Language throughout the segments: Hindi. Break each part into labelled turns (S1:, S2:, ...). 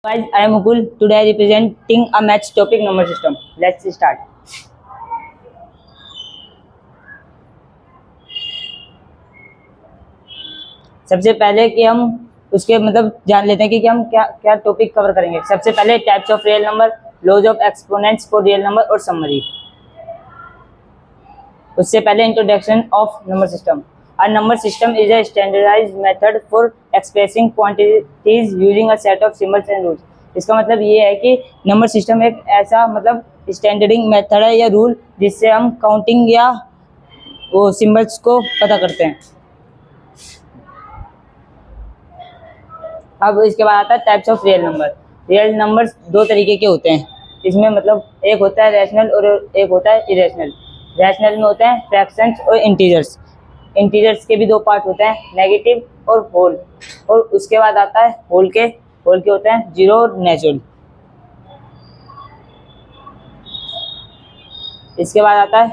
S1: Guys, I am Mukul. Today I representing a maths topic number system. Let's start. सबसे पहले कि हम उसके जान लेते हैं कि हम क्या क्या टॉपिक कवर करेंगे। सबसे पहले types of real number, laws of exponents for real number और समरी। उससे पहले introduction of number system. A number system is a standardized method for expressing quantities using a set of symbols and rules. इसका मतलब ये है कि नंबर सिस्टम एक ऐसा स्टैंडर्डिंग मेथड है या रूल जिससे हम काउंटिंग या वो सिंबल्स को पता करते हैं। अब इसके बाद आता है types of real number. Real numbers दो तरीके के होते हैं। इसमें एक होता है रैशनल और एक होता है इरेशनल। रैशनल में होते हैं फ्रैक्शंस और इंटीजर्स। इंटीजर्स के भी दो पार्ट होते हैं, नेगेटिव और होल। और उसके बाद आता है होल के होते हैं जीरो और नेचुरल। इसके बाद आता है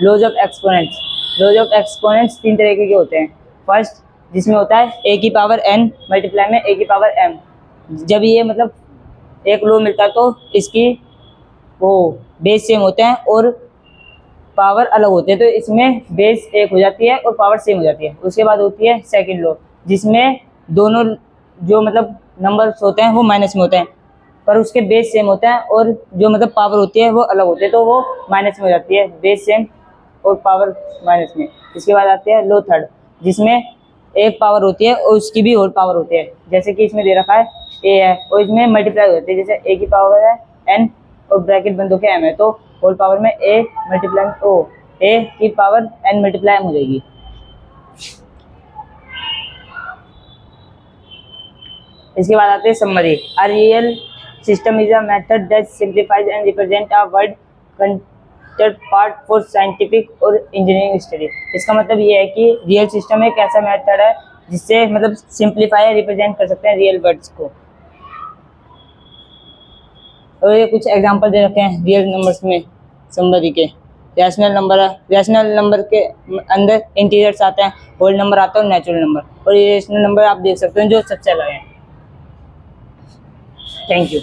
S1: laws of exponents. Laws of exponents तीन तरीके के होते हैं। फर्स्ट जिसमें होता है a की पावर n मल्टीप्लाई में a की पावर m। जब ये एक लॉ मिलता है तो इसकी वो बेस सेम होते हैं और पावर अलग होते हैं, तो इसमें बेस एक हो जाती है और पावर सेम हो जाती है। उसके बाद होती है सेकंड लॉ जिसमें दोनों जो नंबर्स होते हैं वो माइनस में होते हैं पर उसके बेस सेम होते हैं और जो पावर होती है वो अलग होती है, तो वो माइनस में हो जाती है, बेस सेम और पावर माइनस में। इसके बाद आती है लॉ थर्ड जिसमें एक पावर होती है और उसकी भी होल पावर होती है। जैसे कि इसमें दे रखा है a है और इसमें मल्टीप्लाई हो जाती है। जैसे a की पावर है n और ब्रैकेट बंद होकर m है, तो होल पावर में a मल्टीप्लाई a की पावर n मल्टीप्लाई m हो जाएगी। इसके बाद आते हैं summary. A real system is a method that simplifies and represent a word content part for scientific और इंजीनियरिंग स्टडी। इसका मतलब ये है कि रियल सिस्टम एक ऐसा मेथड है जिससे सिंप्लीफाई रिप्रेजेंट कर सकते हैं रियल वर्ड्स को। और ये कुछ एग्जांपल दे रखे हैं रियल नंबर्स में समरी के। रैशनल नंबर है, रैशनल नंबर के अंदर इंटीजर्स आते हैं, होल नंबर आता है और नेचुरल नंबर, और इरेशनल नंबर आप देख सकते हैं जो सबसे अलग है। Thank you.